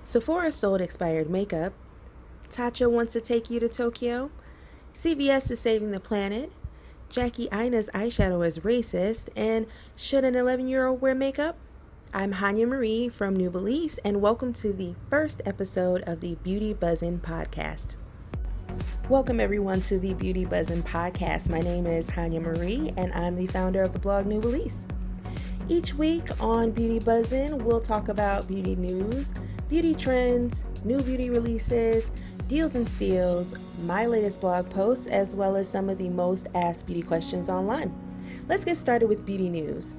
Sephora sold expired makeup. Tatcha wants to take you to Tokyo. CVS is saving the planet. Jackie Aina's eyeshadow is racist. And should an 11-year-old wear makeup? I'm Hanya Marie from New Belize, and welcome to the first episode of the Beauty Buzzin podcast. Welcome everyone to the Beauty Buzzin podcast. My name is Hanya Marie, and I'm the founder of the blog New Belize. Each week on Beauty Buzzin, we'll talk about beauty news, beauty trends, new beauty releases, deals and steals, my latest blog posts, as well as some of the most asked beauty questions online. Let's get started with beauty news.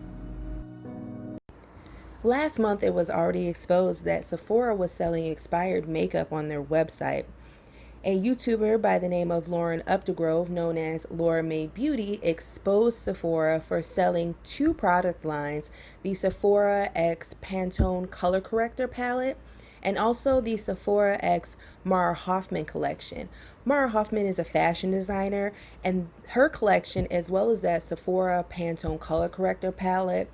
Last month, it was already exposed that Sephora was selling expired makeup on their website. A YouTuber by the name of Lauren Updegrove, known as Laura Made Beauty, exposed Sephora for selling two product lines, the Sephora X Pantone Color Corrector Palette and also the Sephora X Mara Hoffman collection. Mara Hoffman is a fashion designer, and her collection, as well as that Sephora Pantone Color Corrector Palette,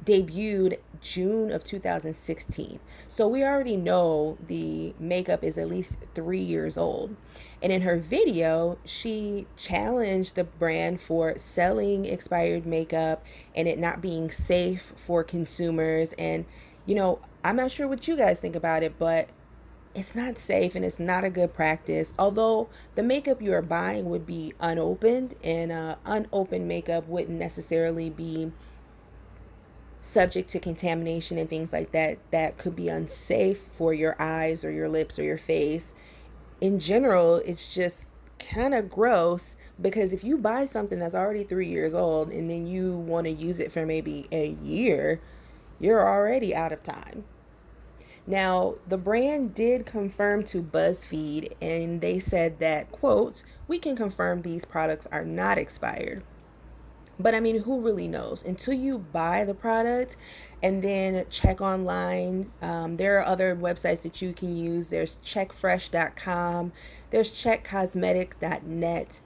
debuted June of 2016. So we already know the makeup is at least 3 years old. And in her video, she challenged the brand for selling expired makeup and it not being safe for consumers. And, I'm not sure what you guys think about it, but it's not safe and it's not a good practice. Although the makeup you are buying would be unopened, and unopened makeup wouldn't necessarily be subject to contamination and things like that could be unsafe for your eyes or your lips or your face. In general, it's just kind of gross, because if you buy something that's already 3 years old and then you want to use it for maybe a year, you're already out of time. Now, the brand did confirm to BuzzFeed, and they said that, quote, "We can confirm these products are not expired." But I mean, who really knows? Until you buy the product and then check online, there are other websites that you can use. There's checkfresh.com, there's checkcosmetics.net.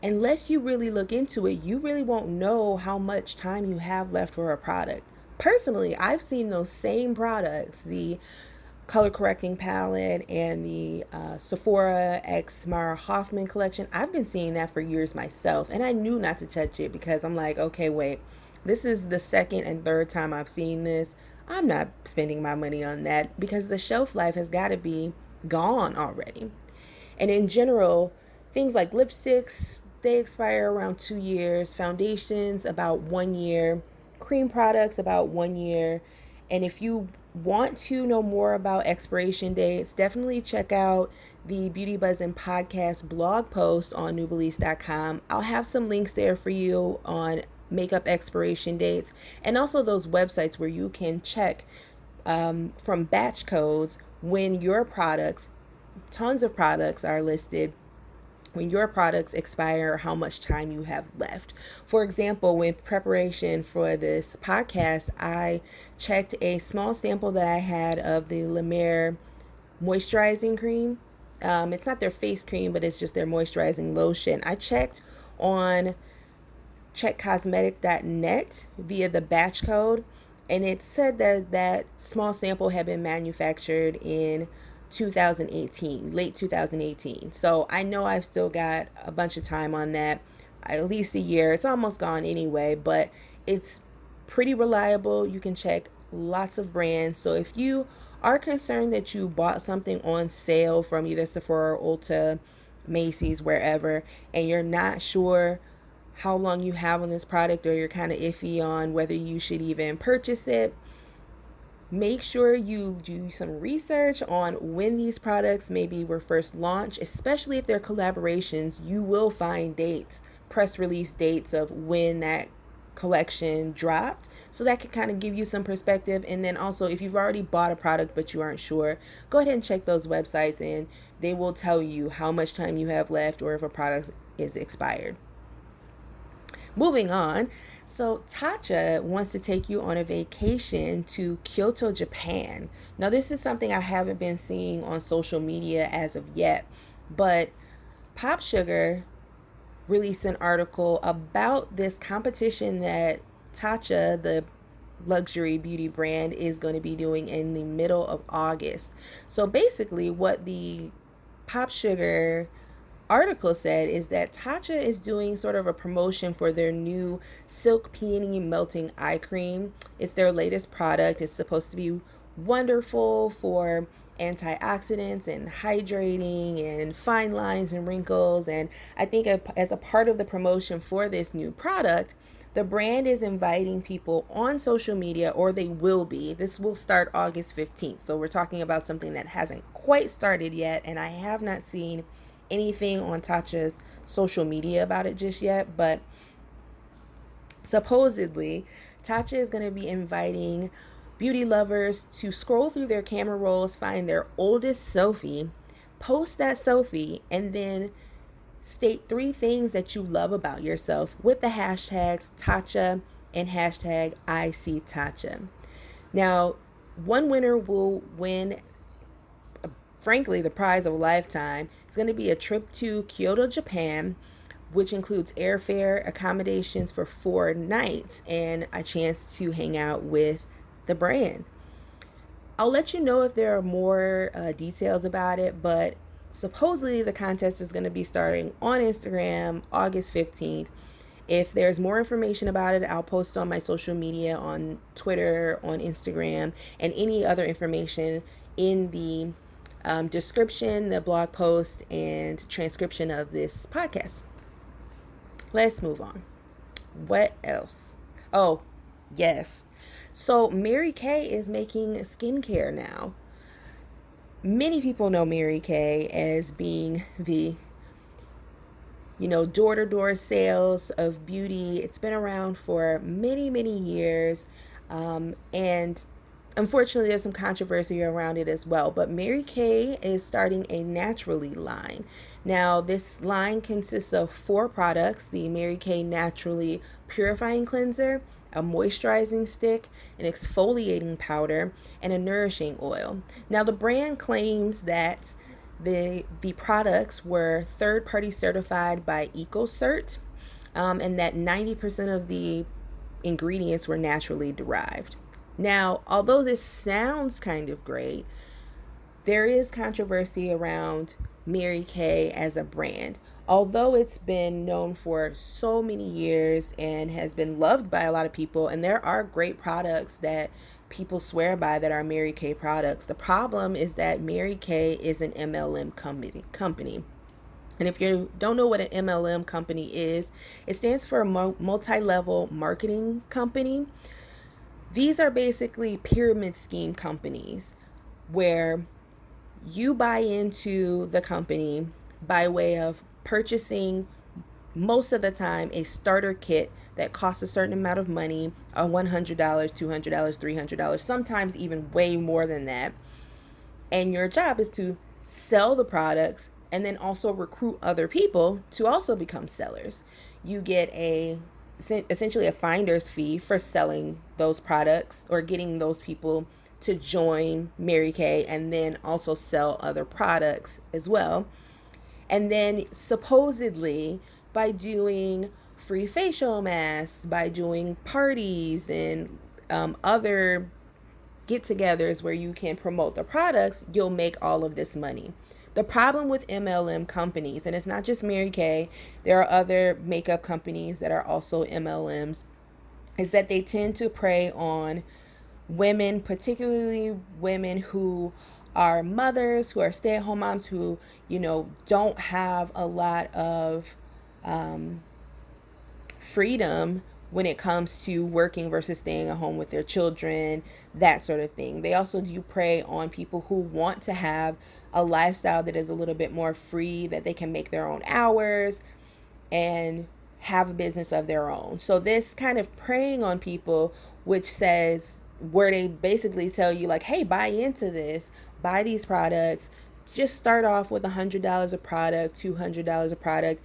Unless you really look into it, you really won't know how much time you have left for a product. Personally, I've seen those same products, the color correcting palette and the Sephora X Mara Hoffman collection. I've been seeing that for years myself, and I knew not to touch it because I'm like, okay, wait, this is the second and third time I've seen this. I'm not spending my money on that because the shelf life has got to be gone already. And in general, things like lipsticks, they expire around 2 years, foundations about 1 year, cream products about 1 year. And if you want to know more about expiration dates, definitely check out the Beauty Buzzin podcast blog post on newbelize.com. I'll have some links there for you on makeup expiration dates, and also those websites where you can check from batch codes when your products, tons of products are listed, when your products expire, how much time you have left. For example, in preparation for this podcast, I checked a small sample that I had of the La Mer moisturizing cream. It's not their face cream, but it's just their moisturizing lotion. I checked on checkcosmetic.net via the batch code, and it said that small sample had been manufactured in 2018, late 2018. So I know I've still got a bunch of time on that, at least a year. It's almost gone anyway, but it's pretty reliable. You can check lots of brands. So if you are concerned that you bought something on sale from either Sephora, Ulta, Macy's, wherever, and you're not sure how long you have on this product, or you're kind of iffy on whether you should even purchase it, make sure you do some research on when these products maybe were first launched, especially if they're collaborations. You will find dates, press release dates of when that collection dropped. So that can kind of give you some perspective. And then also, if you've already bought a product but you aren't sure, go ahead and check those websites and they will tell you how much time you have left or if a product is expired. Moving on. So Tatcha wants to take you on a vacation to Kyoto, Japan. Now, this is something I haven't been seeing on social media as of yet, but Pop Sugar released an article about this competition that Tatcha, the luxury beauty brand is going to be doing in the middle of August. So basically, what the Pop Sugar article said is that Tatcha is doing sort of a promotion for their new Silk Peony Melting Eye Cream. It's their latest product. It's supposed to be wonderful for antioxidants and hydrating and fine lines and wrinkles. And I think as a part of the promotion for this new product, the brand is inviting people on social media, or they will be. This will start August 15th. So we're talking about something that hasn't quite started yet, and I have not seen anything on Tatcha's social media about it just yet. But supposedly, Tatcha is going to be inviting beauty lovers to scroll through their camera rolls, find their oldest selfie, post that selfie, and then state 3 things that you love about yourself with the hashtags Tatcha and hashtag I see Tatcha. Now, one winner will win, frankly, the prize of a lifetime. It's going to be a trip to Kyoto, Japan, which includes airfare, accommodations for 4 nights, and a chance to hang out with the brand. I'll let you know if there are more details about it, but supposedly the contest is going to be starting on Instagram August 15th. If there's more information about it, I'll post on my social media, on Twitter, on Instagram, and any other information in the description, the blog post, and transcription of this podcast. Let's move on. What else? Oh, yes. So Mary Kay is making skincare now. Many people know Mary Kay as being the, door-to-door sales of beauty. It's been around for many, many years. And unfortunately, there's some controversy around it as well. But Mary Kay is starting a Naturally line. Now, this line consists of 4 products: the Mary Kay Naturally Purifying Cleanser, a moisturizing stick, an exfoliating powder, and a nourishing oil. Now, the brand claims that the products were third-party certified by EcoCert, and that 90% of the ingredients were naturally derived. Now, although this sounds kind of great, there is controversy around Mary Kay as a brand. Although it's been known for so many years and has been loved by a lot of people, and there are great products that people swear by that are Mary Kay products, the problem is that Mary Kay is an MLM company. And if you don't know what an MLM company is, it stands for a multi-level marketing company. These are basically pyramid scheme companies where you buy into the company by way of purchasing, most of the time, a starter kit that costs a certain amount of money, $100, $200, $300, sometimes even way more than that. And your job is to sell the products and then also recruit other people to also become sellers. You get essentially a finder's fee for selling those products or getting those people to join Mary Kay, and then also sell other products as well. And then supposedly by doing free facial masks, by doing parties and other get-togethers where you can promote the products, you'll make all of this money. The problem with MLM companies, and it's not just Mary Kay, there are other makeup companies that are also MLMs, is that they tend to prey on women, particularly women who are mothers, who are stay-at-home moms, who, don't have a lot of freedom when it comes to working versus staying at home with their children, that sort of thing. They also do prey on people who want to have a lifestyle that is a little bit more free, that they can make their own hours and have a business of their own. So this kind of preying on people, which says, where they basically tell you like, hey, buy into this, buy these products, just start off with $100 a product, $200 a product.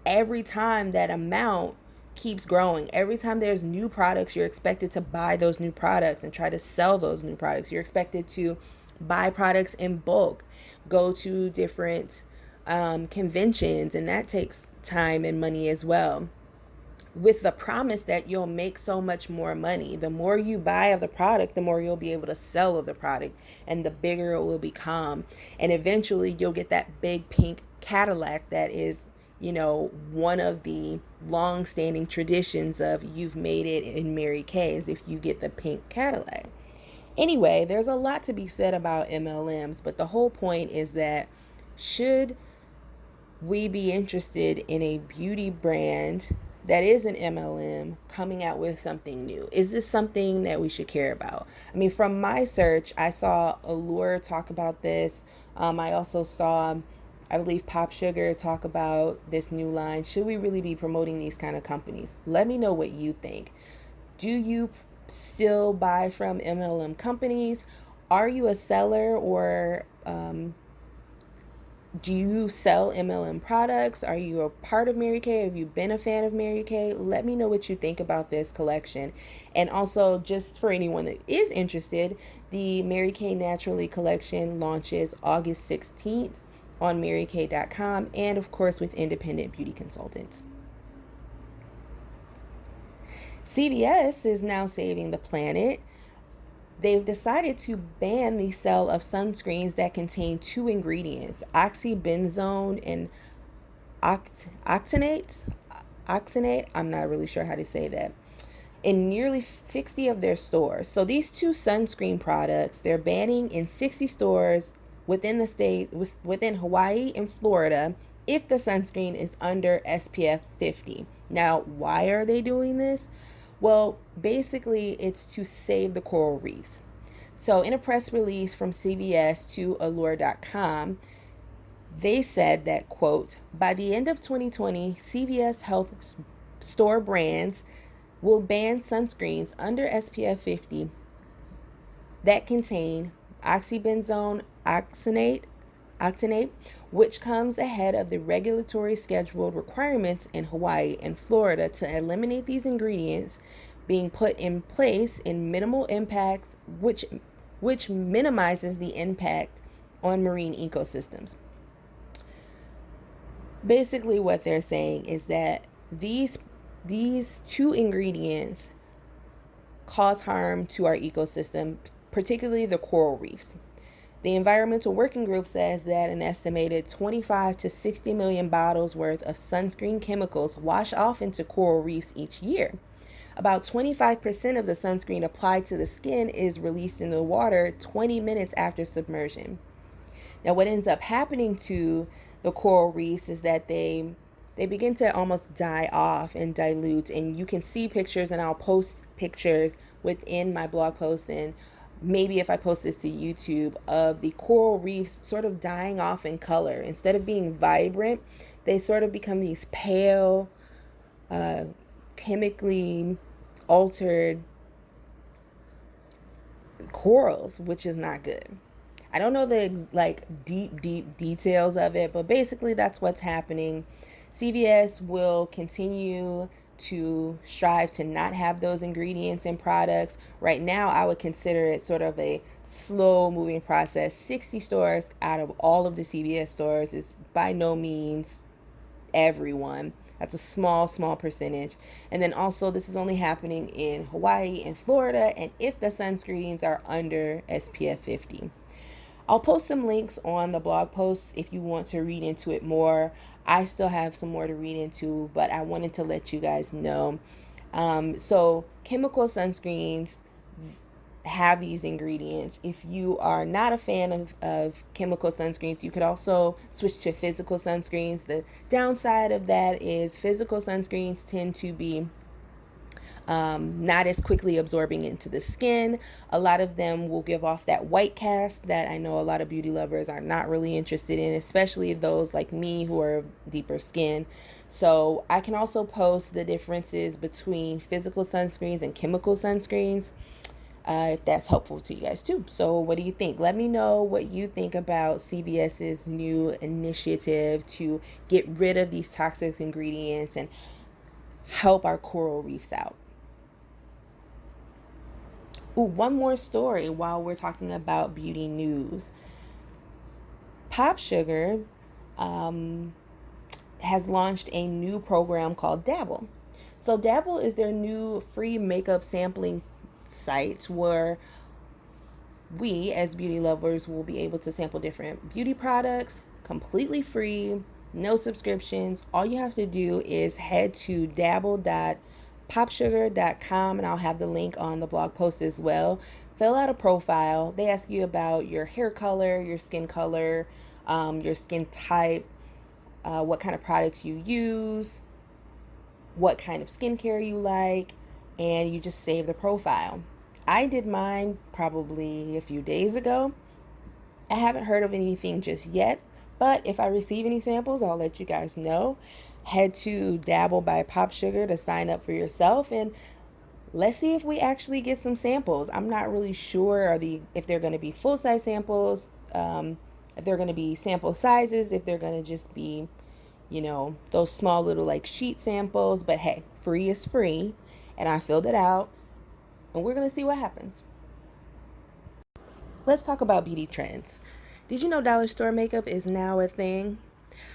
Every time that amount keeps growing, every time there's new products, you're expected to buy those new products and try to sell those new products. You're expected to buy products in bulk, go to different conventions, and that takes time and money as well. with the promise that you'll make so much more money. The more you buy of the product, the more you'll be able to sell of the product, and the bigger it will become. And eventually you'll get that big pink Cadillac that is, one of the long-standing traditions of you've made it in Mary Kay's if you get the pink Cadillac. Anyway, there's a lot to be said about MLMs, but the whole point is that should we be interested in a beauty brand that is an MLM coming out with something new? Is this something that we should care about? I mean, from my search, I saw Allure talk about this. I also saw, I believe, Pop Sugar talk about this new line. Should we really be promoting these kind of companies? Let me know what you think. Do you still buy from MLM companies? Are you a seller, or do you sell MLM products? Are you a part of Mary Kay? Have you been a fan of Mary Kay? Let me know what you think about this collection. And also, just for anyone that is interested, the Mary Kay Naturally collection launches August 16th on marykay.com, and of course with independent beauty consultants. CVS is now saving the planet. They've decided to ban the sale of sunscreens that contain two ingredients, oxybenzone and oxynate. I'm not really sure how to say that. In nearly 60 of their stores. So these two sunscreen products, they're banning in 60 stores within the state, within Hawaii and Florida, if the sunscreen is under SPF 50. Now, why are they doing this? Well, basically, it's to save the coral reefs. So in a press release from CVS to Allure.com, they said that, quote, by the end of 2020, CVS Health store brands will ban sunscreens under SPF 50 that contain oxybenzone oxynate, which comes ahead of the regulatory scheduled requirements in Hawaii and Florida to eliminate these ingredients being put in place in minimal impacts, which minimizes the impact on marine ecosystems. Basically, what they're saying is that these two ingredients cause harm to our ecosystem, particularly the coral reefs. The Environmental Working Group says that an estimated 25 to 60 million bottles worth of sunscreen chemicals wash off into coral reefs each year. About 25% of the sunscreen applied to the skin is released into the water 20 minutes after submersion. Now, what ends up happening to the coral reefs is that they begin to almost die off and dilute, and you can see pictures, and I'll post pictures within my blog post, and maybe if I post this to YouTube, of the coral reefs sort of dying off in color. Instead of being vibrant, they sort of become these pale, chemically altered corals, which is not good. I don't know the deep details of it, but basically that's what's happening. CVS will continue to strive to not have those ingredients in products. Right now, I would consider it sort of a slow moving process. 60 stores out of all of the CVS stores is by no means everyone. That's a small percentage. And then also, this is only happening in Hawaii and Florida, and if the sunscreens are under SPF 50. I'll post some links on the blog posts if you want to read into it more. I still have some more to read into, but I wanted to let you guys know. So chemical sunscreens have these ingredients. If you are not a fan of chemical sunscreens, you could also switch to physical sunscreens. The downside of that is physical sunscreens tend to be not as quickly absorbing into the skin. A lot of them will give off that white cast that I know a lot of beauty lovers are not really interested in, especially those like me who are deeper skin. So I can also post the differences between physical sunscreens and chemical sunscreens, if that's helpful to you guys too. So what do you think? Let me know what you think about CVS's new initiative to get rid of these toxic ingredients and help our coral reefs out. Ooh, one more story while we're talking about beauty news. Pop Sugar has launched a new program called Dabble. So Dabble is their new free makeup sampling site where we as beauty lovers will be able to sample different beauty products completely free, no subscriptions. All you have to do is head to dabble.popsugar.com, and I'll have the link on the blog post as well. Fill out a profile. They ask you about your hair color, your skin type, what kind of products you use, what kind of skincare you like, and you just save the profile. I did mine probably a few days ago. I haven't heard of anything just yet, but if I receive any samples, I'll let you guys know. Head to Dabble by Pop Sugar to sign up for yourself, and let's see if we actually get some samples. I'm not really sure if they're going to be full-size samples, if they're going to be sample sizes, if they're going to just be, those small little like sheet samples. But hey, free is free, and I filled it out, and we're going to see what happens. Let's talk about beauty trends. Did you know dollar store makeup is now a thing?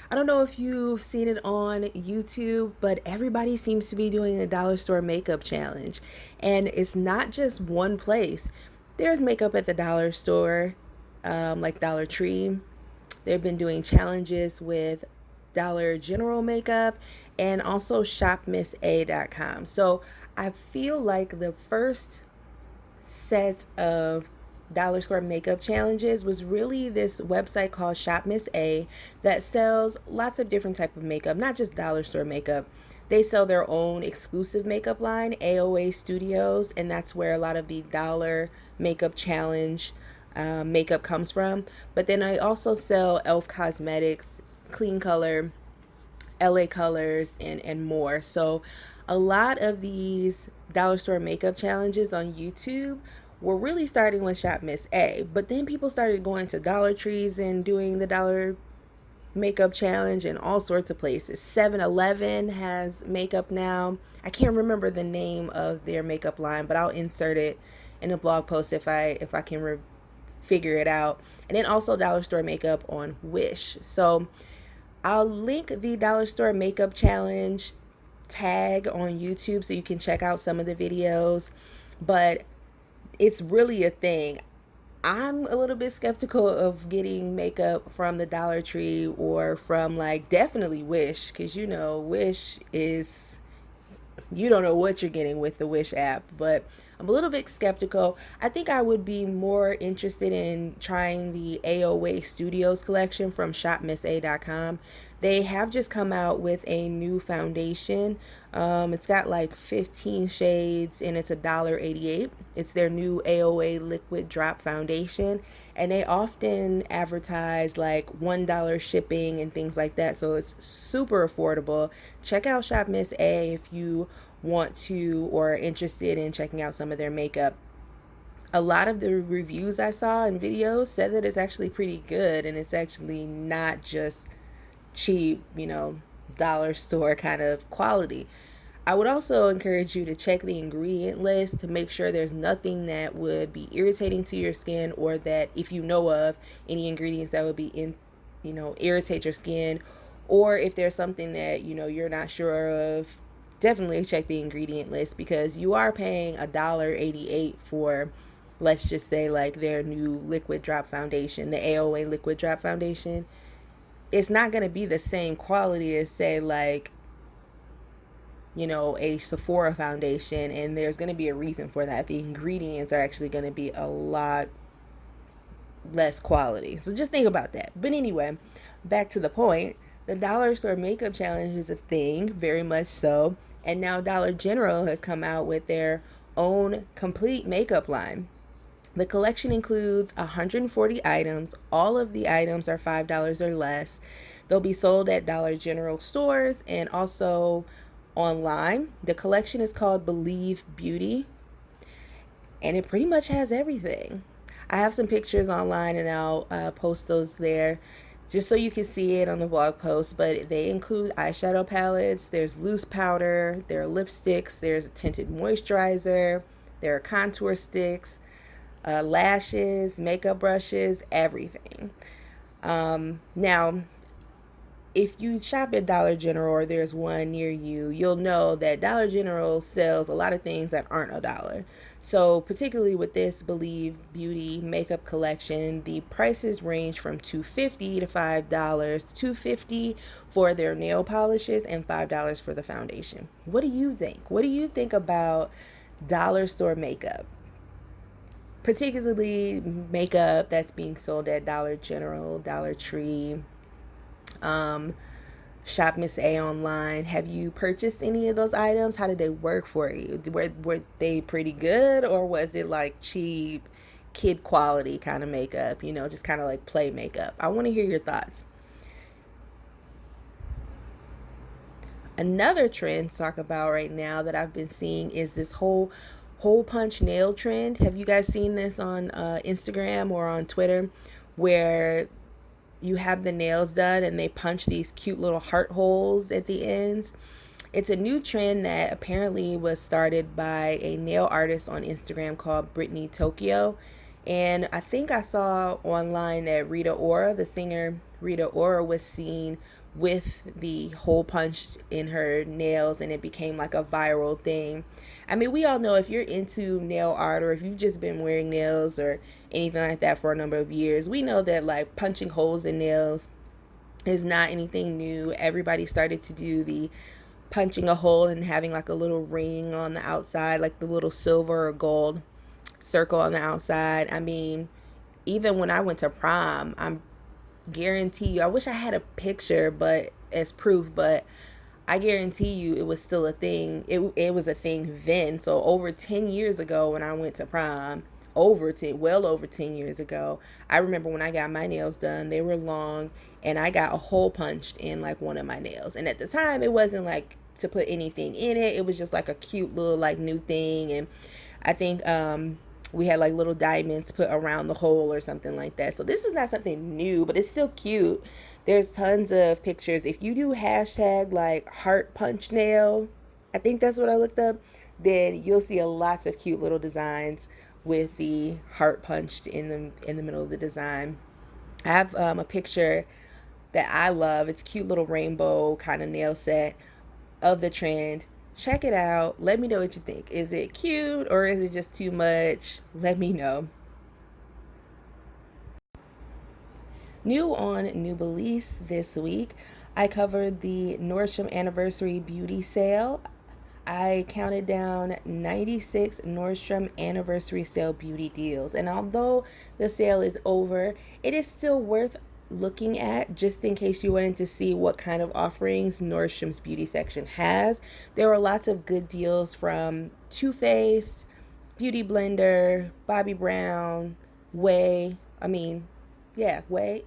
I don't know if you've seen it on YouTube, but everybody seems to be doing a dollar store makeup challenge. And it's not just one place. There's makeup at the dollar store, like Dollar Tree. They've been doing challenges with Dollar General makeup and also shopmissa.com. So I feel like the first set of dollar store makeup challenges was really this website called Shop Miss A that sells lots of different type of makeup, not just dollar store makeup. They sell their own exclusive makeup line, AOA Studios, and that's where a lot of the dollar makeup challenge makeup comes from. But then I also sell e.l.f. Cosmetics, Clean Color, LA Colors, and more. So a lot of these dollar store makeup challenges on YouTube were really starting with Shop Miss A, but then people started going to Dollar Trees and doing the dollar makeup challenge and all sorts of places. 7-Eleven has makeup now. I can't remember the name of their makeup line, but I'll insert it in a blog post if I can figure it out. And then also dollar store makeup on Wish. So I'll link the dollar store makeup challenge tag on YouTube so you can check out some of the videos, but it's really a thing. I'm a little bit skeptical of getting makeup from the Dollar Tree or from like definitely Wish, because Wish is, you don't know what you're getting with the Wish app, but I'm a little bit skeptical. I think I would be more interested in trying the AOA Studios collection from shopmissa.com. They have just come out with a new foundation. It's got like 15 shades and it's $1.88. It's their new AOA liquid drop foundation, and they often advertise like $1 shipping and things like that, so it's super affordable. Check out Shop Miss A if you want to or are interested in checking out some of their makeup. A lot of the reviews I saw and videos said that it's actually pretty good, and it's actually not just cheap, dollar store kind of quality. I would also encourage you to check the ingredient list to make sure there's nothing that would be irritating to your skin, or that if you know of any ingredients that would be irritate your skin, or if there's something that you're not sure of. Definitely check the ingredient list, because you are paying $1.88 for, let's just say, like their new liquid drop foundation, the AOA liquid drop foundation. It's not going to be the same quality as, say, like, a Sephora foundation, and there's going to be a reason for that. The ingredients are actually going to be a lot less quality. So just think about that. But anyway, back to the point. The dollar store makeup challenge is a thing, very much so. And now Dollar General has come out with their own complete makeup line. The collection includes 140 items. All of the items are $5 or less. They'll be sold at Dollar General stores and also online. The collection is called Believe Beauty, and it pretty much has everything. I have some pictures online, and I'll post those there just so you can see it on the blog post. But they include eyeshadow palettes, there's loose powder, there are lipsticks, there's a tinted moisturizer, there are contour sticks, lashes, makeup brushes, everything. Now, if you shop at Dollar General or there's one near you, you'll know that Dollar General sells a lot of things that aren't a dollar. So, particularly with this Believe Beauty makeup collection, the prices range from $2.50 to $5. $2.50 for their nail polishes and $5 for the foundation. What do you think? What do you think about dollar store makeup? Particularly makeup that's being sold at Dollar General, Dollar Tree, um, Shop Miss A online. Have you purchased any of those items? How did they work for you? Were they pretty good, or was it like cheap, kid quality kind of makeup? Just kind of like play makeup. I want to hear your thoughts. Another trend to talk about right now that I've been seeing is this whole hole punch nail trend. Have you guys seen this on Instagram or on Twitter, where you have the nails done and they punch these cute little heart holes at the ends? It's a new trend that apparently was started by a nail artist on Instagram called Brittany Tokyo. And I think I saw online that Rita Ora, the singer Rita Ora, was seen with the hole punched in her nails, and it became like a viral thing. I mean, we all know, if you're into nail art or if you've just been wearing nails or anything like that for a number of years, we know that like punching holes in nails is not anything new. Everybody started to do the punching a hole and having like a little ring on the outside, like the little silver or gold circle on the outside. I mean, even when I went to prom, I'm guarantee you, I wish I had a picture but as proof, but I guarantee you it was still a thing. It was a thing then. So over 10 years ago when I went to prom, well over 10 years ago, I remember when I got my nails done, they were long, and I got a hole punched in like one of my nails. And at the time, it wasn't like to put anything in it. It was just like a cute little like new thing. And I think we had like little diamonds put around the hole or something like that. So this is not something new, but it's still cute. There's tons of pictures. If you do hashtag like heart punch nail, I think that's what I looked up, then you'll see lots of cute little designs with the heart punched in the middle of the design. I have a picture that I love. It's a cute little rainbow kind of nail set of the trend. Check it out. Let me know what you think. Is it cute or is it just too much? Let me know. New on New Beliefs this week, I covered the Nordstrom Anniversary Beauty Sale. I counted down 96 Nordstrom Anniversary Sale beauty deals. And although the sale is over, it is still worth looking at just in case you wanted to see what kind of offerings Nordstrom's beauty section has. There were lots of good deals from Too Faced, Beauty Blender, Bobbi Brown, Way. I mean, yeah, Way,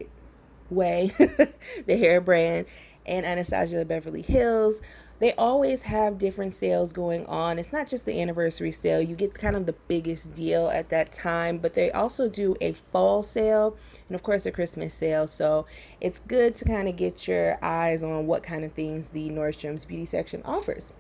the hair brand, and Anastasia Beverly Hills. They always have different sales going on. It's not just the anniversary sale. You get kind of the biggest deal at that time, but they also do a fall sale and of course a Christmas sale. So it's good to kind of get your eyes on what kind of things the Nordstrom's beauty section offers.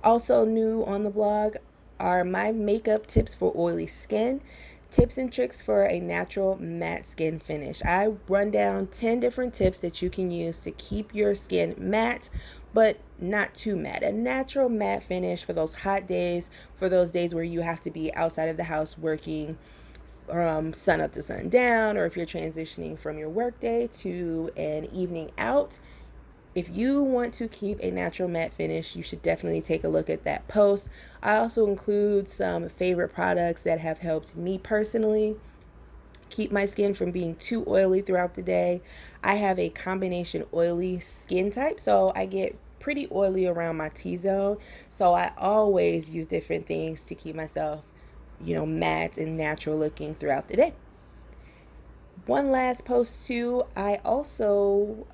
Also new on the blog are my makeup tips for oily skin. Tips and tricks for a natural matte skin finish. I run down 10 different tips that you can use to keep your skin matte, but not too matte. A natural matte finish for those hot days, for those days where you have to be outside of the house working from sun up to sun down, or if you're transitioning from your work day to an evening out. If you want to keep a natural matte finish, you should definitely take a look at that post. I also include some favorite products that have helped me personally keep my skin from being too oily throughout the day. I have a combination oily skin type, so I get pretty oily around my T-zone. So I always use different things to keep myself, matte and natural looking throughout the day. One last post too, I also,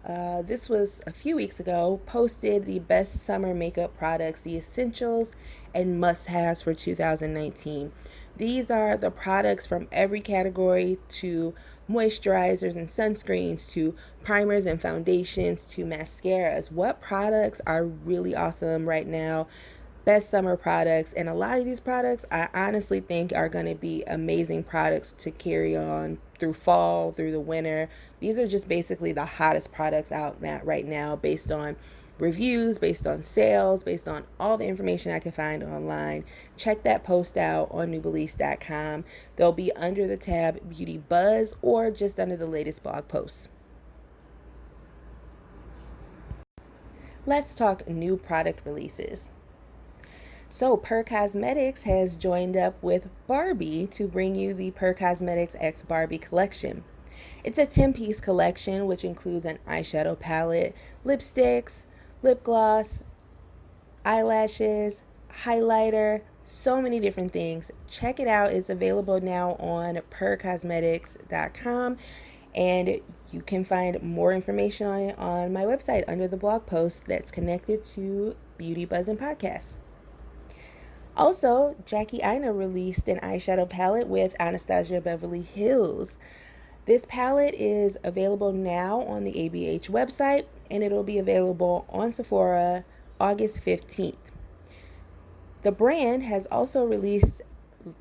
this was a few weeks ago, posted the best summer makeup products, the essentials and must-haves for 2019. These are the products from every category, to moisturizers and sunscreens, to primers and foundations, to mascaras. What products are really awesome right now? Best summer products, and a lot of these products I honestly think are going to be amazing products to carry on through fall, through the winter. These are just basically the hottest products out right now based on reviews, based on sales, based on all the information I can find online. Check that post out on newbeliefs.com. They'll be under the tab Beauty Buzz or just under the latest blog posts. Let's talk new product releases. So, Per Cosmetics has joined up with Barbie to bring you the Per Cosmetics X Barbie collection. It's a 10-piece collection which includes an eyeshadow palette, lipsticks, lip gloss, eyelashes, highlighter, so many different things. Check it out. It's available now on percosmetics.com, and you can find more information on it on my website under the blog post that's connected to Beauty Buzzin podcast. Also, Jackie Aina released an eyeshadow palette with Anastasia Beverly Hills. This palette is available now on the ABH website, and it'll be available on Sephora August 15th. The brand has also released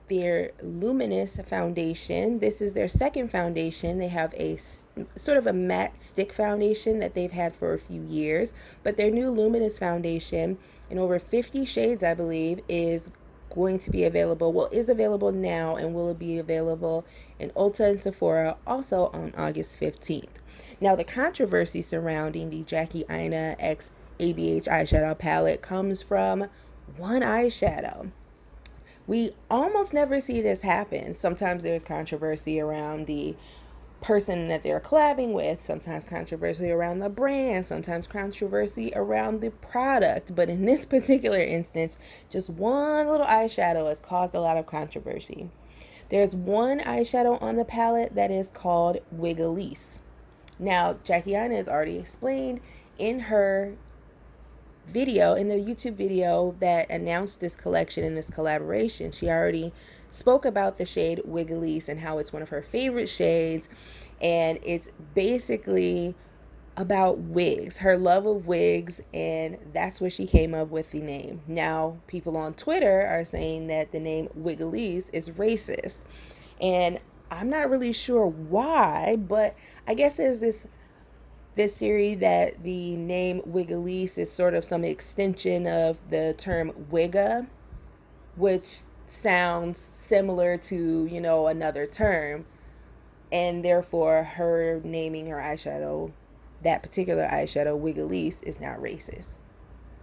their Luminous foundation. This is their second foundation. They have a sort of a matte stick foundation that they've had for a few years, but their new Luminous foundation in over 50 shades, I believe, is going to be available. Well, is available now and will be available in Ulta and Sephora also on August 15th. Now, the controversy surrounding the Jackie Aina X ABH eyeshadow palette comes from one eyeshadow. We almost never see this happen. Sometimes there's controversy around the person that they're collabing with, sometimes controversy around the brand, sometimes controversy around the product. But in this particular instance, just one little eyeshadow has caused a lot of controversy. There's one eyeshadow on the palette that is called Wiggleese. Now, Jackie Aina has already explained in her video, in the YouTube video that announced this collection and this collaboration, she already spoke about the shade Wiggleese and how it's one of her favorite shades, and it's basically about wigs, her love of wigs, and that's where she came up with the name. Now, people on Twitter are saying that the name Wiggleese is racist, and I'm not really sure why, but I guess there's this theory that the name Wiggleese is sort of some extension of the term wigga, which sounds similar to, another term, and therefore her naming her eyeshadow, that particular eyeshadow, Wiggleese, is not racist.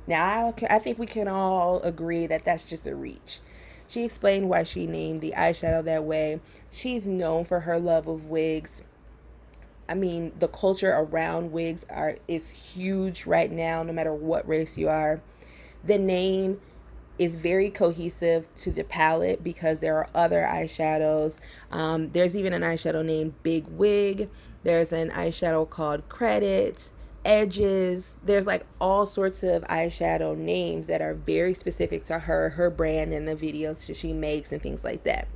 Now, I think we can all agree that that's just a reach. She explained why she named the eyeshadow that way. She's known for her love of wigs. I mean, the culture around wigs is huge right now, no matter what race you are. The name is very cohesive to the palette because there are other eyeshadows. There's even an eyeshadow named Big Wig. There's an eyeshadow called Credit, Edges. There's like all sorts of eyeshadow names that are very specific to her brand, and the videos she makes and things like that.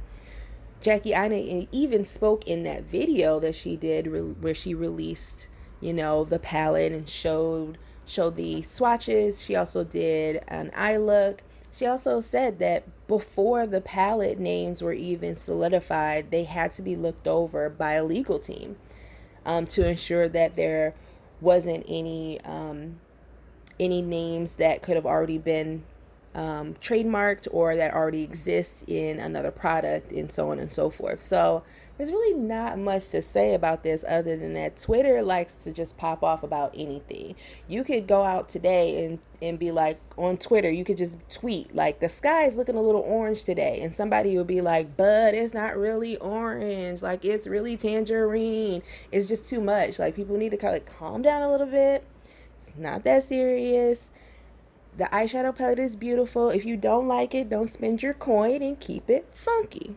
Jackie Aina even spoke in that video that she did where she released, the palette and showed the swatches. She also did an eye look. She also said that before the palette names were even solidified, they had to be looked over by a legal team to ensure that there wasn't any names that could have already been trademarked or that already exists in another product, and so on and so forth. So there's really not much to say about this other than that Twitter likes to just pop off about anything. You could go out today and be like, on Twitter, you could just tweet like, the sky is looking a little orange today, and somebody will be like, but it's not really orange, like it's really tangerine. It's just too much. Like, people need to kind of calm down a little bit. It's not that serious. The eyeshadow palette is beautiful. If you don't like it, don't spend your coin and keep it funky.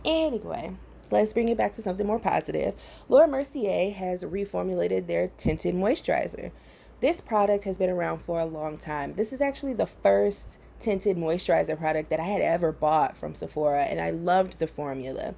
Anyway, let's bring it back to something more positive. Laura Mercier has reformulated their tinted moisturizer. This product has been around for a long time. This is actually the first tinted moisturizer product that I had ever bought from Sephora, and I loved the formula.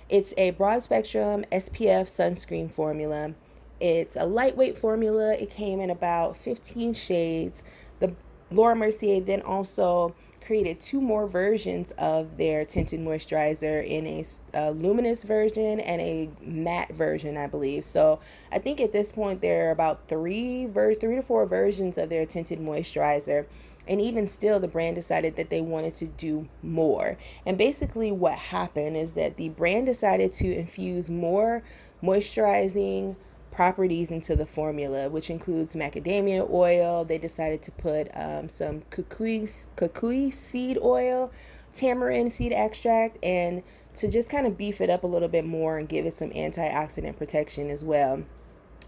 It's a broad spectrum SPF sunscreen formula. It's a lightweight formula. It came in about 15 shades. The Laura Mercier then also created 2 more versions of their tinted moisturizer in a luminous version and a matte version, I believe. So I think at this point there are about 3 to 4 versions of their tinted moisturizer. And even still, the brand decided that they wanted to do more. And basically what happened is that the brand decided to infuse more moisturizing properties into the formula, which includes macadamia oil. They decided to put some kukui seed oil, tamarind seed extract, and to just kind of beef it up a little bit more and give it some antioxidant protection as well.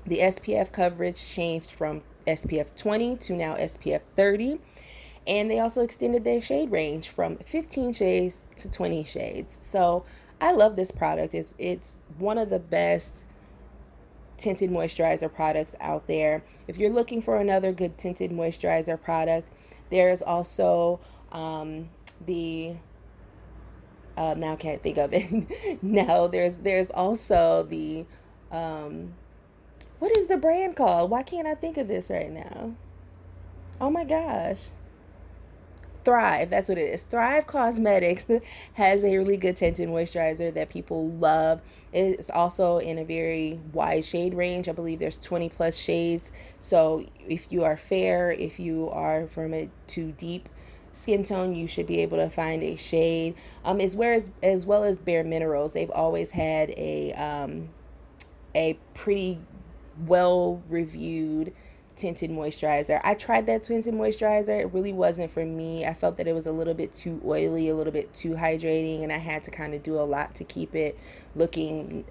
The SPF coverage changed from SPF 20 to now SPF 30. And they also extended their shade range from 15 shades to 20 shades. So I love this product. It's one of the best tinted moisturizer products out there. If you're looking for another good tinted moisturizer product, there's also the now I can't think of it. No, there's also the what is the brand called? Why can't I think of this right now? Oh my gosh. Thrive, that's what it is. Thrive Cosmetics has a really good tinted moisturizer that people love. It's also in a very wide shade range. I believe there's 20 plus shades. So if you are fair, if you are from a too deep skin tone, you should be able to find a shade. As well as Bare Minerals, they've always had a pretty well reviewed tinted moisturizer. I tried that tinted moisturizer. It really wasn't for me. I felt that it was a little bit too oily, a little bit too hydrating, and I had to kind of do a lot to keep it looking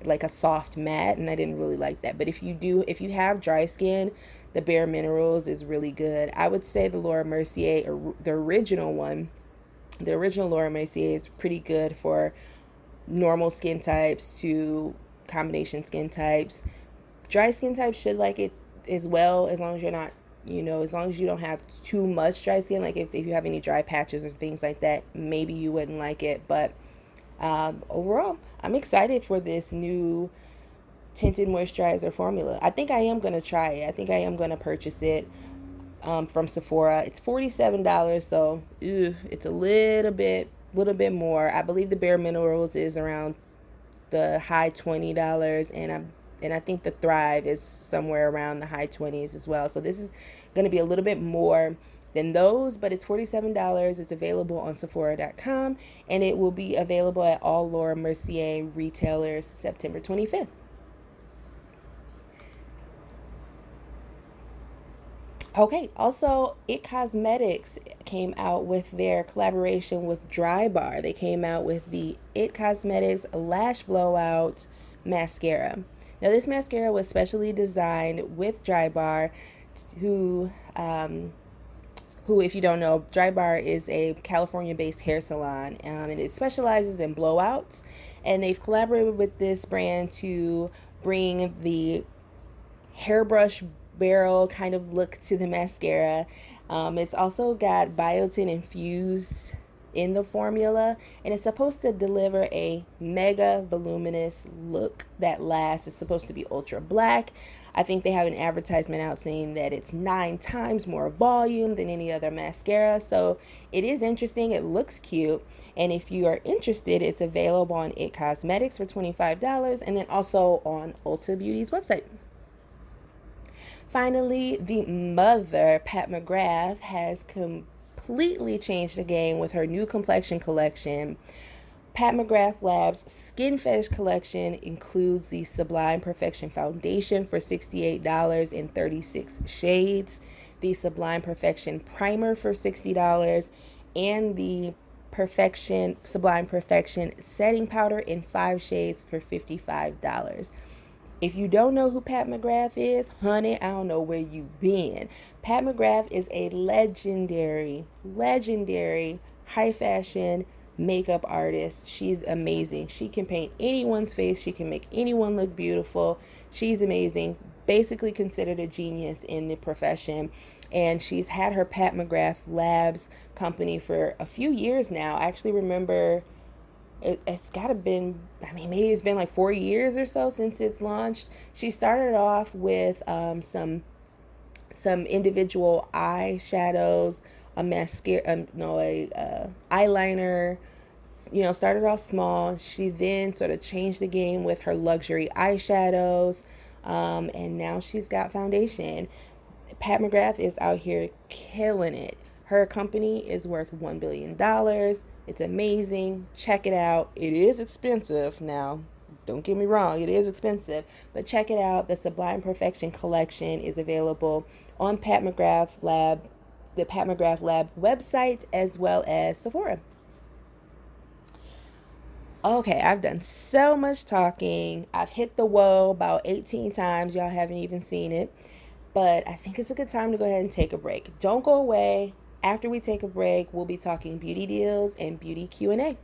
like a soft matte, and I didn't really like that. But if you have dry skin, the Bare Minerals is really good. I would say the Laura Mercier, the original Laura Mercier is pretty good for normal skin types to combination skin types. Dry skin types should like it as well, as long as you're not, as long as you don't have too much dry skin. Like if you have any dry patches or things like that, maybe you wouldn't like it. But overall, I'm excited for this new tinted moisturizer formula. I think I am going to try it. I think I am going to purchase it from Sephora. It's $47, so it's a little bit more. I believe the Bare Minerals is around the high $20, and I think the Thrive is somewhere around the high 20s as well. So this is going to be a little bit more than those, but it's $47. It's available on Sephora.com, and it will be available at all Laura Mercier retailers September 25th. Okay, also, It Cosmetics came out with their collaboration with Dry Bar. They came out with the It Cosmetics Lash Blowout Mascara. Now, this mascara was specially designed with Dry Bar, who, if you don't know, Dry Bar is a California-based hair salon, and it specializes in blowouts. And they've collaborated with this brand to bring the hairbrush barrel kind of look to the mascara. It's also got biotin infused in the formula, and it's supposed to deliver a mega voluminous look that lasts. It's supposed to be ultra black. I think they have an advertisement out saying that it's 9 times more volume than any other mascara. So it is interesting. It looks cute. And if you are interested, it's available on It Cosmetics for $25 and then also on Ulta Beauty's website. Finally, the mother, Pat McGrath, has completely changed the game with her new complexion collection. Pat McGrath Labs Skin Fetish collection includes the Sublime Perfection Foundation for $68 in 36 shades, the Sublime Perfection Primer for $60, and the Sublime Perfection Setting Powder in 5 shades for $55. If you don't know who Pat McGrath is, honey, I don't know where you've been. Pat McGrath is a legendary high fashion makeup artist. She's amazing. She can paint anyone's face. She can make anyone look beautiful. She's amazing. Basically considered a genius in the profession. And she's had her Pat McGrath Labs company for a few years now. I actually remember it's gotta been, maybe it's been like 4 years or so since it's launched. She started off with some individual eyeshadows, a mascara, no, a eyeliner. Started off small. She then sort of changed the game with her luxury eyeshadows, and now she's got foundation. Pat McGrath is out here killing it. Her company is worth $1 billion. It's amazing. Check it out. It is expensive now. Don't get me wrong, it is expensive, but check it out. The Sublime Perfection collection is available on Pat McGrath Lab, the Pat McGrath Lab website, as well as Sephora. Okay, I've done so much talking. I've hit the whoa about 18 times. Y'all haven't even seen it. But I think it's a good time to go ahead and take a break. Don't go away. After we take a break, we'll be talking beauty deals and beauty Q&A.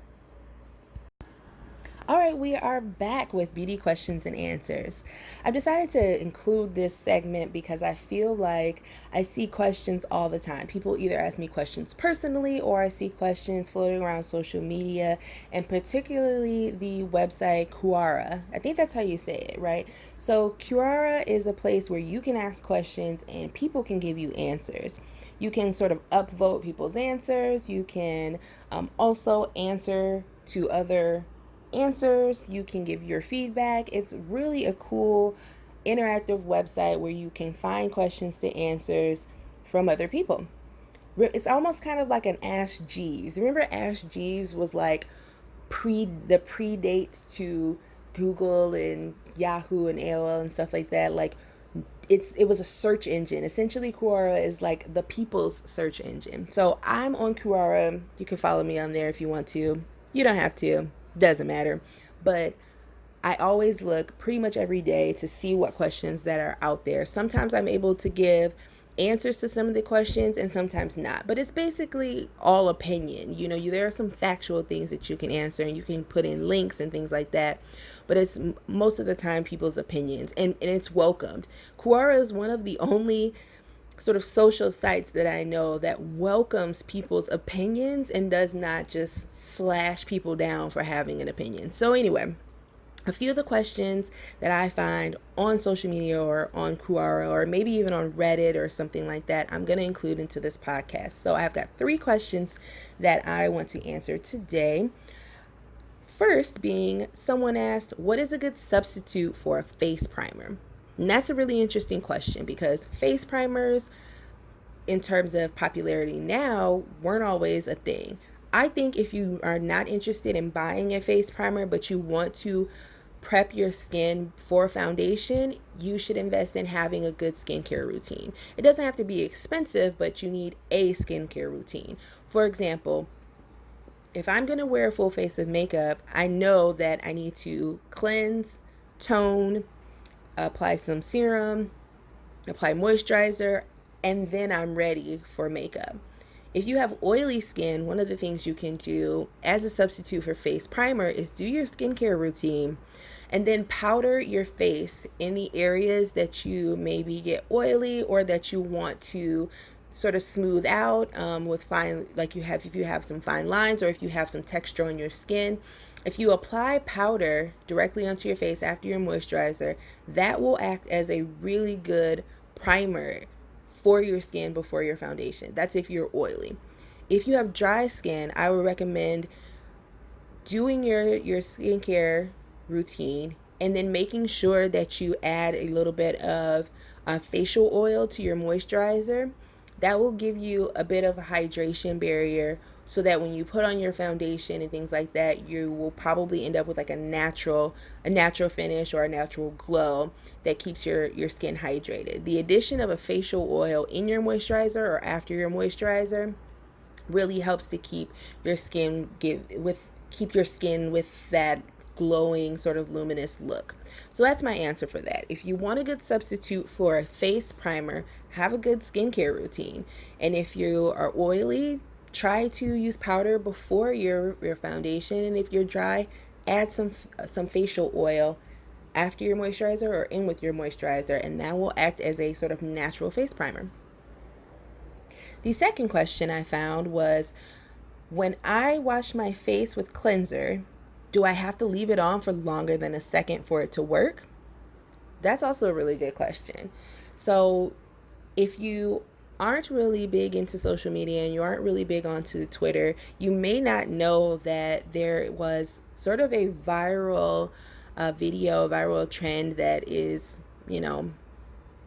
All right, we are back with beauty questions and answers. I've decided to include this segment because I feel like I see questions all the time. People either ask me questions personally, or I see questions floating around social media, and particularly the website Quora. I think that's how you say it, right? So Quora is a place where you can ask questions and people can give you answers. You can sort of upvote people's answers. You can also answer to other answers. You can give your feedback. It's really a cool interactive website where you can find questions to answers from other people. It's almost kind of like an Ask Jeeves. Remember Ask Jeeves was like the predate to Google and Yahoo and AOL and stuff like that. Like it was a search engine. Essentially, Quora is like the people's search engine. So I'm on Quora. You can follow me on there if you want to. You don't have to. Doesn't matter. But I always look pretty much every day to see what questions that are out there. Sometimes I'm able to give answers to some of the questions and sometimes not. But it's basically all opinion. There are some factual things that you can answer and you can put in links and things like that. But it's most of the time people's opinions, and it's welcomed. Quora is one of the only sort of social sites that I know that welcomes people's opinions and does not just slash people down for having an opinion. So anyway, a few of the questions that I find on social media or on Quora or maybe even on Reddit or something like that, I'm going to include into this podcast. So I've got 3 questions that I want to answer today. First being, someone asked, what is a good substitute for a face primer? And that's a really interesting question because face primers, in terms of popularity now, weren't always a thing. I think if you are not interested in buying a face primer, but you want to prep your skin for foundation, you should invest in having a good skincare routine. It doesn't have to be expensive, but you need a skincare routine. For example, if I'm going to wear a full face of makeup, I know that I need to cleanse, tone, apply some serum, apply moisturizer, and then I'm ready for makeup. If you have oily skin, one of the things you can do as a substitute for face primer is do your skincare routine and then powder your face in the areas that you maybe get oily or that you want to sort of smooth out with fine, like if you have some fine lines or if you have some texture on your skin. If you apply powder directly onto your face after your moisturizer, that will act as a really good primer for your skin before your foundation. That's if you're oily. If you have dry skin, I would recommend doing your skincare routine and then making sure that you add a little bit of facial oil to your moisturizer. That will give you a bit of a hydration barrier so that when you put on your foundation and things like that, you will probably end up with like a natural finish or a natural glow that keeps your skin hydrated. The addition of a facial oil in your moisturizer or after your moisturizer really helps to keep your skin with that glowing sort of luminous look. So that's my answer for that. If you want a good substitute for a face primer, have a good skincare routine. And if you are oily, try to use powder before your foundation. And if you're dry, add some facial oil after your moisturizer or in with your moisturizer, and that will act as a sort of natural face primer. The second question I found was, when I wash my face with cleanser, do I have to leave it on for longer than a second for it to work? That's also a really good question. So if you aren't really big into social media and you aren't really big onto Twitter, you may not know that there was sort of a viral video, viral trend that is,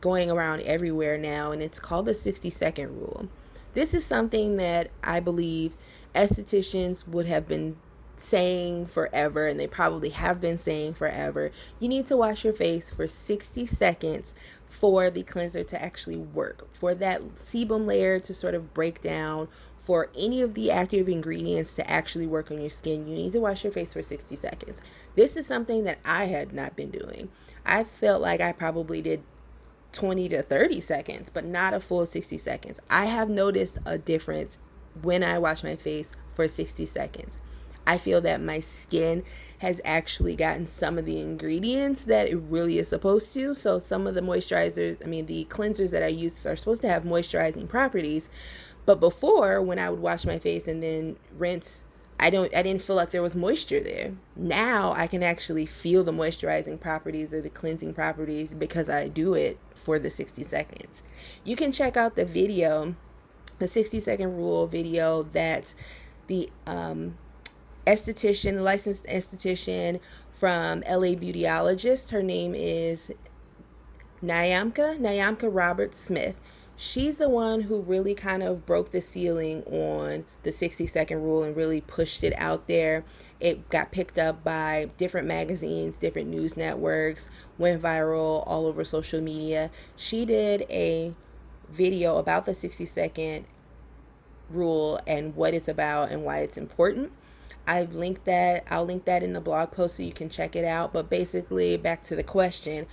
going around everywhere now, and it's called the 60-second rule. This is something that I believe estheticians would have been saying forever, and they probably have been saying forever. You need to wash your face for 60 seconds for the cleanser to actually work, for that sebum layer to sort of break down, for any of the active ingredients to actually work on your skin. You need to wash your face for 60 seconds. This is something that I had not been doing. I felt like I probably did 20 to 30 seconds, but not a full 60 seconds. I have noticed a difference when I wash my face for 60 seconds. I feel that my skin has actually gotten some of the ingredients that it really is supposed to. So some of the the cleansers that I use are supposed to have moisturizing properties. But before, when I would wash my face and then rinse, I didn't feel like there was moisture there. Now I can actually feel the moisturizing properties or the cleansing properties because I do it for the 60 seconds. You can check out the video, the 60-second rule video that the licensed esthetician from LA Beautyologist, her name is Nyamka Roberts Smith. She's the one who really kind of broke the ceiling on the 60-second rule and really pushed it out there. It got picked up by different magazines, different news networks, went viral all over social media. She did a video about the 60-second rule and what it's about and why it's important. I'll link that in the blog post so you can check it out. But basically, back to the question,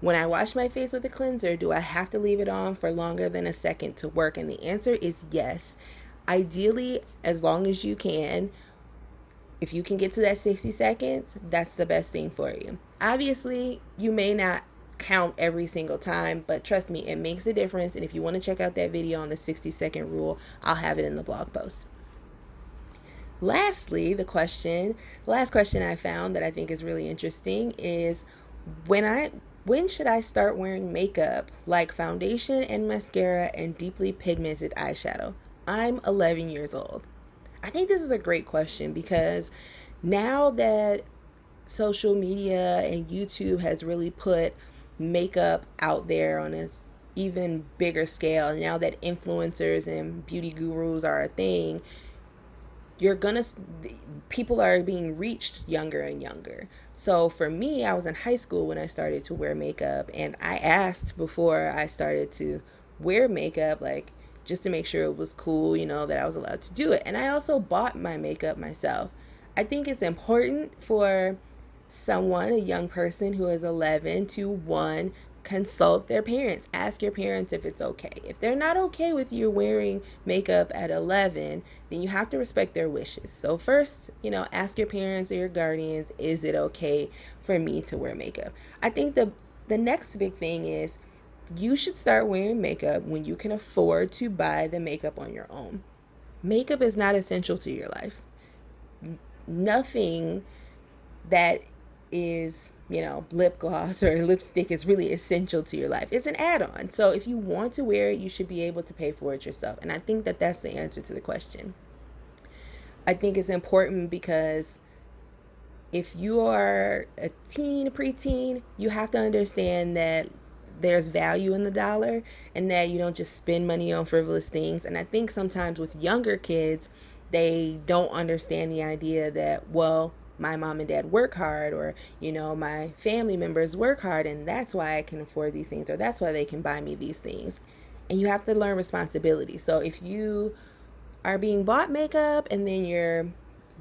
when I wash my face with a cleanser, do I have to leave it on for longer than a second to work? And the answer is yes. Ideally, as long as you can. If you can get to that 60 seconds, that's the best thing for you. Obviously, you may not count every single time, but trust me, it makes a difference. And if you want to check out that video on the 60-second rule, I'll have it in the blog post. Lastly, the last question I found that I think is really interesting is when should I start wearing makeup like foundation and mascara and deeply pigmented eyeshadow? I'm 11 years old. I think this is a great question because now that social media and YouTube has really put makeup out there on a even bigger scale, and now that influencers and beauty gurus are a thing, people are being reached younger and younger. So for me, I was in high school when I started to wear makeup, and I asked before I started to wear makeup, like just to make sure it was cool, that I was allowed to do it. And I also bought my makeup myself. I think it's important for someone, a young person who is 11, to one, consult their parents. Ask your parents if it's okay. If they're not okay with you wearing makeup at 11, then you have to respect their wishes. So first, ask your parents or your guardians, is it okay for me to wear makeup? I think the next big thing is you should start wearing makeup when you can afford to buy the makeup on your own. Makeup is not essential to your life. Nothing that is lip gloss or lipstick is really essential to your life. It's an add-on. So if you want to wear it, you should be able to pay for it yourself. And I think that that's the answer to the question. I think it's important because if you are a teen, preteen, you have to understand that there's value in the dollar and that you don't just spend money on frivolous things. And I think sometimes with younger kids, they don't understand the idea that, well, my mom and dad work hard, or my family members work hard, and that's why I can afford these things, or that's why they can buy me these things. And you have to learn responsibility. So if you are being bought makeup and then you're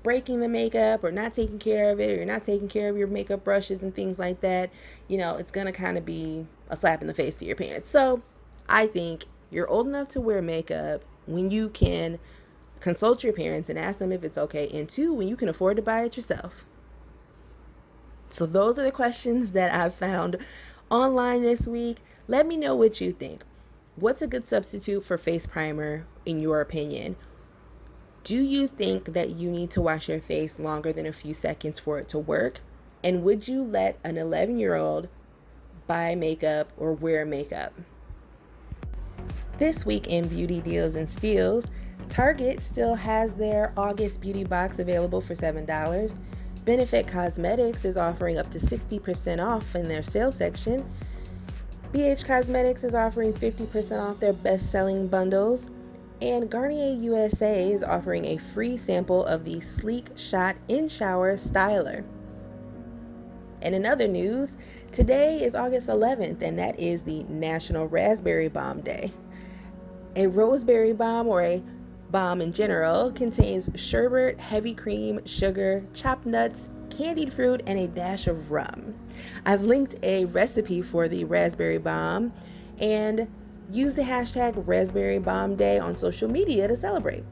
breaking the makeup or not taking care of it, or you're not taking care of your makeup brushes and things like that, it's gonna kind of be a slap in the face to your parents. So I think you're old enough to wear makeup when you can consult your parents and ask them if it's okay, and two, when you can afford to buy it yourself. So those are the questions that I've found online this week. Let me know what you think. What's a good substitute for face primer in your opinion? Do you think that you need to wash your face longer than a few seconds for it to work? And would you let an 11-year-old buy makeup or wear makeup? This week in Beauty Deals and Steals, Target still has their August beauty box available for $7. Benefit Cosmetics is offering up to 60% off in their sale section. BH Cosmetics is offering 50% off their best-selling bundles. And Garnier USA is offering a free sample of the Sleek Shot In-Shower Styler. And in other news, today is August 11th, and that is the National Raspberry Bomb Day. A raspberry bomb, or a bomb in general, contains sherbet, heavy cream, sugar, chopped nuts, candied fruit, and a dash of rum. I've linked a recipe for the raspberry bomb, and use the hashtag Raspberry Bomb Day on social media to celebrate.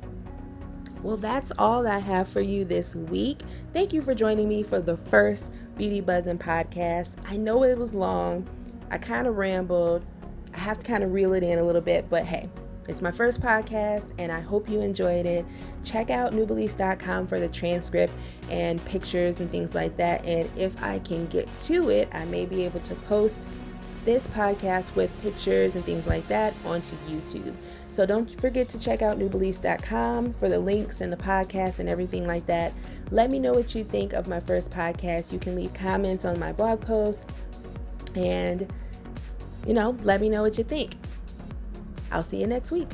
Well, that's all I have for you this week. Thank you for joining me for the first Beauty Buzzin podcast. I know it was long. I kind of rambled. I have to kind of reel it in a little bit, but hey, it's my first podcast and I hope you enjoyed it. Check out newbeliefs.com for the transcript and pictures and things like that. And if I can get to it, I may be able to post this podcast with pictures and things like that onto YouTube. So don't forget to check out newbeliefs.com for the links and the podcast and everything like that. Let me know what you think of my first podcast. You can leave comments on my blog post and, let me know what you think. I'll see you next week.